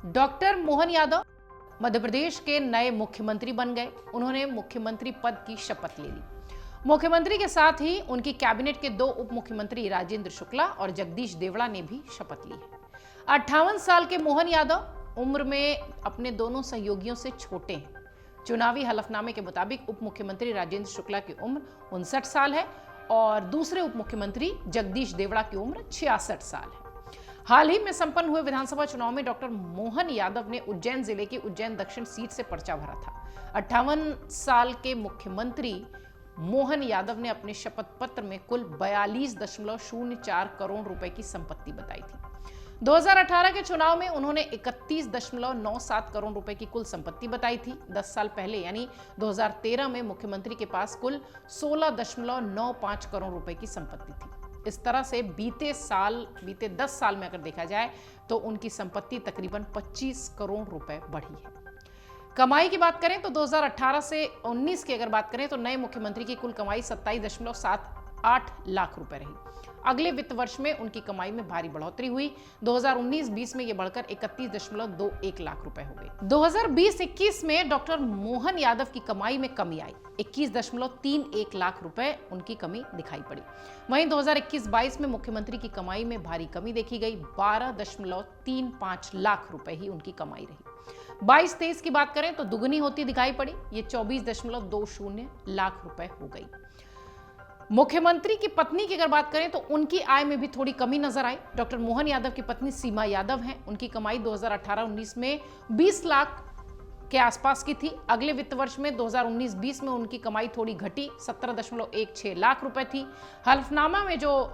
Doctor Mohan Yadav Madhya Pradesh के नए मुख्यमंत्री बन गए। उन्होंने मुख्यमंत्री पद की शपथ ले ली। मुख्यमंत्री के साथ ही उनकी कैबिनेट के 2 उप मुख्यमंत्री राजेंद्र शुक्ला और जगदीश देवड़ा ने भी शपथ ली है। 58 साल के मोहन यादव उम्र में अपने दोनों सहयोगियों से छोटे हैं। चुनावी हलफनामे के मुताबिक उप मुख्यमंत्री राजेंद्र शुक्ला की उम्र 59 साल है और दूसरे उप मुख्यमंत्री जगदीश देवड़ा की उम्र 66 साल है। हाल ही में संपन्न हुए विधानसभा चुनाव में डॉक्टर मोहन यादव ने उज्जैन जिले की उज्जैन दक्षिण सीट से पर्चा भरा था। 58 साल के मुख्यमंत्री मोहन यादव ने अपने शपथ पत्र में कुल 42.04 करोड़ रुपए की संपत्ति बताई थी। 2018 के चुनाव में उन्होंने 31.97 करोड़ रुपए की कुल संपत्ति बताई थी। 10 साल पहले यानी 2013 में मुख्यमंत्री के पास कुल 16.95 करोड़ रुपए की संपत्ति थी। इस तरह से बीते 10 साल में अगर देखा जाए तो उनकी संपत्ति तकरीबन 25 करोड़ रुपए बढ़ी है। कमाई की बात करें तो 2018 से 19 की अगर बात करें तो नए मुख्यमंत्री की कुल कमाई 27.78 लाख रुपए रही। अगले वित्त वर्ष में उनकी कमाई में भारी बढ़ोतरी हुई। 2019-20 में यह बढ़कर 31.21 लाख रुपए हो गई। 2020-21 में डॉक्टर मोहन यादव की कमाई में कमी आई। 21.31 लाख रुपए उनकी कमी दिखाई पड़ी। वहीं 2021-22 में मुख्यमंत्री की कमाई में भारी कमी देखी गई। 12.35 लाख रुपए ही उनकी कमाई रही। 22-23 की बात करें तो दुगनी होती दिखाई पड़ी। ये 24.20 लाख रुपए हो गई। मुख्यमंत्री की पत्नी की अगर बात करें तो उनकी आय में भी थोड़ी कमी नजर आई। डॉक्टर मोहन यादव की पत्नी सीमा यादव हैं। उनकी कमाई 2018-19 में 20 लाख के आसपास की थी। अगले वित्त वर्ष में 2019-20 में उनकी कमाई थोड़ी घटी, 17.16 लाख रुपए थी। हलफनामा में जो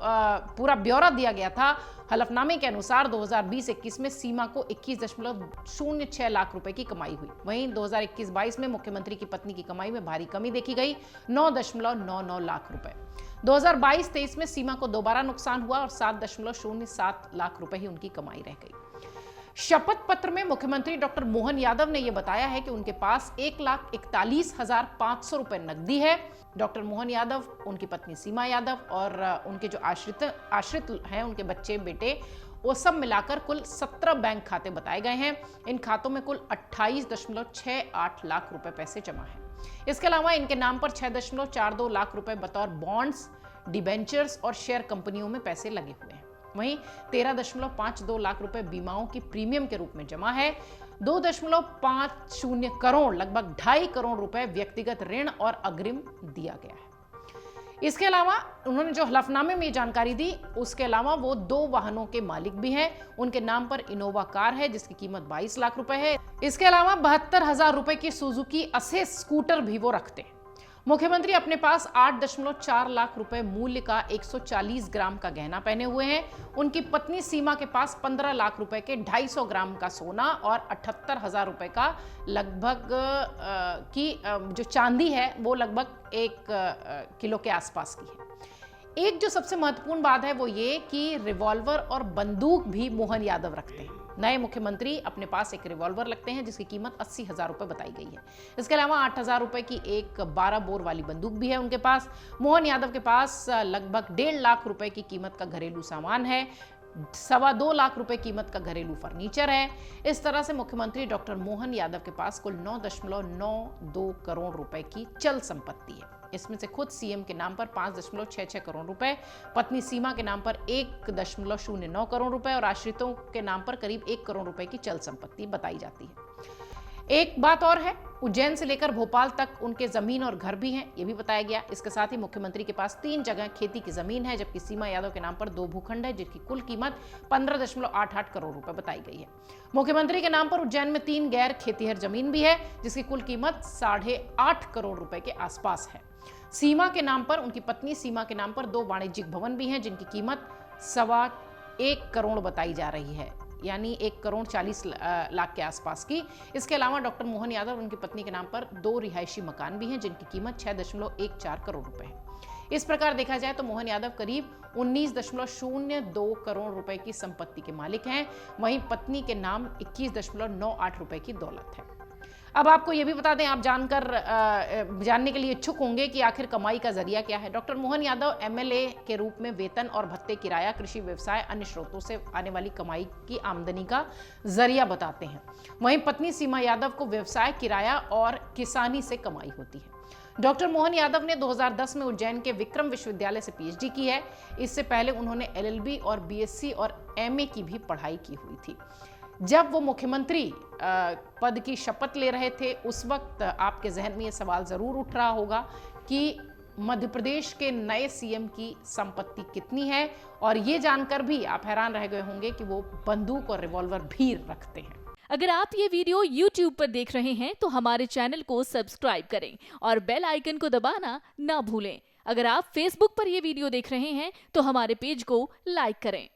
पूरा ब्यौरा दिया गया था, हलफनामे के अनुसार 2020-21 में सीमा को 21.06 लाख रुपए की कमाई हुई। वहीं 2021-22 में मुख्यमंत्री की पत्नी की कमाई में भारी कमी देखी गई, 9.99 लाख रुपए। 2022-23 में सीमा को दोबारा नुकसान हुआ और 7.07 लाख रुपए ही उनकी कमाई रह गई। शपथ पत्र में मुख्यमंत्री डॉक्टर मोहन यादव ने यह बताया है कि उनके पास 1,41,500 रुपए नकदी है। डॉक्टर मोहन यादव, उनकी पत्नी सीमा यादव और उनके जो आश्रित हैं, उनके बच्चे बेटे, वो सब मिलाकर कुल 17 बैंक खाते बताए गए हैं। इन खातों में कुल 28.68 लाख रुपए पैसे जमा है। इसके अलावा इनके नाम पर 6.42 लाख रुपए बतौर बॉन्ड्स, डिबेंचर्स और शेयर कंपनियों में पैसे लगे हुए हैं। वहीं 13.52 लाख रुपए बीमाओं की प्रीमियम के रूप में जमा है। 2.50 करोड़, लगभग 2.5 करोड़ रुपए व्यक्तिगत ऋण और अग्रिम दिया गया है। इसके अलावा उन्होंने जो हलफनामे में जानकारी दी, उसके अलावा वो 2 वाहनों के मालिक भी हैं। उनके नाम पर इनोवा कार है जिसकी कीमत 22 लाख रुपए है। इसके अलावा 72,000 रुपए की सुजुकी असेस स्कूटर भी वो रखते हैं। मुख्यमंत्री अपने पास 8.4 लाख रुपए मूल्य का 140 ग्राम का गहना पहने हुए हैं। उनकी पत्नी सीमा के पास 15 लाख रुपए के 250 ग्राम का सोना और 78,000 रुपए का लगभग जो चांदी है वो लगभग 1 किलो के आसपास की है। एक जो सबसे महत्वपूर्ण बात है वो ये कि रिवॉल्वर और बंदूक भी मोहन यादव रखते हैं। नए मुख्यमंत्री अपने पास एक रिवॉल्वर रखते हैं जिसकी कीमत 80,000 रुपए बताई गई है। इसके अलावा 8,000 रुपए की एक 12 बोर वाली बंदूक भी है उनके पास। मोहन यादव के पास लगभग 1.5 लाख रुपए की कीमत का घरेलू सामान है। 2.25 लाख रुपए कीमत का घरेलू फर्नीचर है। इस तरह से मुख्यमंत्री डॉक्टर मोहन यादव के पास कुल 9.92 करोड़ रुपए की चल संपत्ति है। इसमें से खुद सीएम के नाम पर 5.66 करोड़ रुपए, पत्नी सीमा के नाम पर 1.09 करोड़ रुपए और आश्रितों के नाम पर करीब 1 करोड़ रुपए की चल संपत्ति बताई जाती है। एक बात और है, उज्जैन से लेकर भोपाल तक उनके जमीन और घर भी हैं, ये भी बताया गया। इसके साथ ही मुख्यमंत्री के पास 3 जगह खेती की जमीन है, जबकि सीमा यादव के नाम पर 2 भूखंड है जिनकी कुल कीमत 15.88 करोड़ रुपए बताई गई है। मुख्यमंत्री के नाम पर उज्जैन में 3 गैर खेतीहर जमीन भी है जिसकी कुल कीमत 8.5 करोड़ रुपए के आसपास है। सीमा के नाम पर, उनकी पत्नी सीमा के नाम पर 2 वाणिज्यिक भवन भी हैं जिनकी कीमत 1.25 करोड़ बताई जा रही है, यानी 1.40 करोड़ लाख के आसपास की। इसके अलावा डॉक्टर मोहन यादव और उनकी पत्नी के नाम पर 2 रिहायशी मकान भी हैं जिनकी कीमत 6.14 करोड़ रुपए है। इस प्रकार देखा जाए तो मोहन यादव करीब 19.02 करोड़ रुपए की संपत्ति के मालिक हैं। वहीं पत्नी के नाम 21.98 रुपए की दौलत है। अब आपको ये भी बता दें, आप जानने के लिए इच्छुक होंगे कि आखिर कमाई का जरिया क्या है। डॉक्टर मोहन यादव एमएलए के रूप में वेतन और भत्ते, किराया, कृषि व्यवसाय, अन्य स्रोतों से आने वाली कमाई की आमदनी का जरिया बताते हैं। वहीं पत्नी सीमा यादव को व्यवसाय, किराया और किसानी से कमाई होती है। डॉक्टर मोहन यादव ने 2010 में उज्जैन के विक्रम विश्वविद्यालय से पीएचडी की है। इससे पहले उन्होंने एलएलबी और बीएससी और एमए की भी पढ़ाई की हुई थी। जब वो मुख्यमंत्री पद की शपथ ले रहे थे, उस वक्त आपके जहन में ये सवाल जरूर उठ रहा होगा कि मध्य प्रदेश के नए सीएम की संपत्ति कितनी है, और ये जानकर भी आप हैरान रह गए होंगे कि वो बंदूक और रिवॉल्वर भी रखते हैं। अगर आप ये वीडियो YouTube पर देख रहे हैं तो हमारे चैनल को सब्सक्राइब करें और बेल आइकन को दबाना ना भूलें। अगर आप Facebook पर ये वीडियो देख रहे हैं तो हमारे पेज को लाइक करें।